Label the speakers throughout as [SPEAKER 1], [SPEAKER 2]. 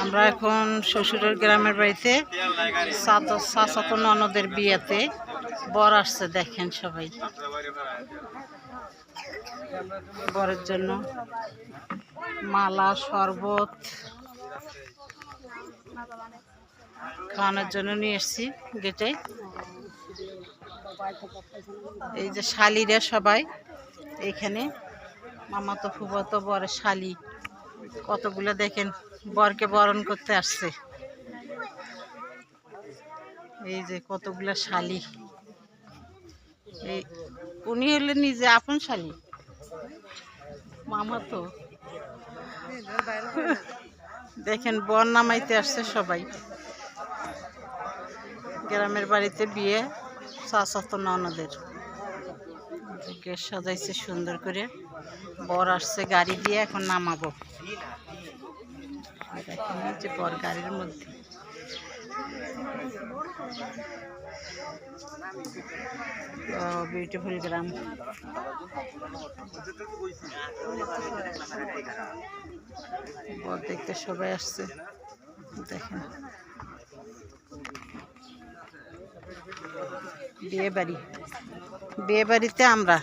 [SPEAKER 1] আমরা এখন শ্বশুরের গ্রামের বাড়িতে চাচাতো ননদের বিয়েতে বর আসছে, দেখেন সবাই। বরের জন্য মালা শরবত খাওয়ানোর জন্য নিয়ে এসছি গেটে। এই যে শালিরা সবাই এইখানে, মামাতো ফুফাতো বরের শালি কতগুলো দেখেন বরকে বরণ করতে আসছে। এই যে কতগুলা শালি, এই উনি হলেন নিজে আপন শালি মামাতো। দেখেন বর নামাইতে আসছে সবাই। গ্রামের বাড়িতে বিয়ে চাচাতো ননদের, গেট সাজাইছে সুন্দর করে। বর আসছে গাড়ি দিয়ে, এখন নামাবো। দেখেন এই যে বর গাড়ির মধ্যে। বিউটিফুল গ্রাম। বর দেখতে সবাই আসছে, দেখেন। বিয়ে বাড়িতে আমরা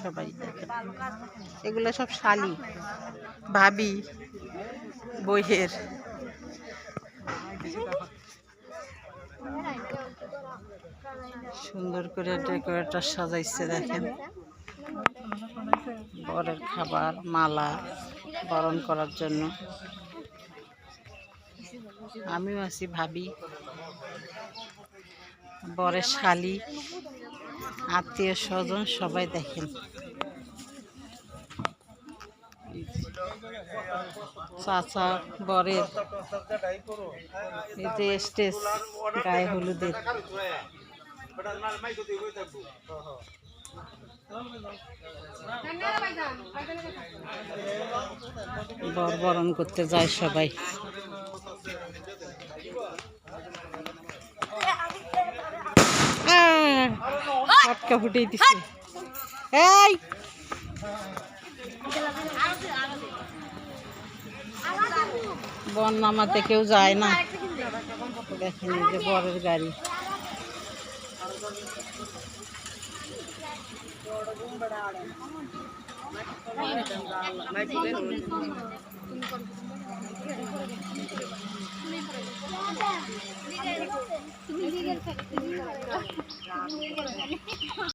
[SPEAKER 1] সবাই দেখেন, এগুলো সব শালি ভাবি বইয়ের। সুন্দর করে ডেকোরেটর সাজাইছে, দেখেন। বরের খাবার মালা বরণ করার জন্য আমিও আছি, ভাবি, বরের শালি, আত্মীয় স্বজন সবাই দেখেন। চাচা বরের এই যে স্টেজ গায়ে হলুদের, বর বরণ করতে যায় সবাই। ফটকা ফুটেই দিচ্ছে। এই বর নামাতে কেউ যায় না, দেখেন এই যে বরের গাড়ি।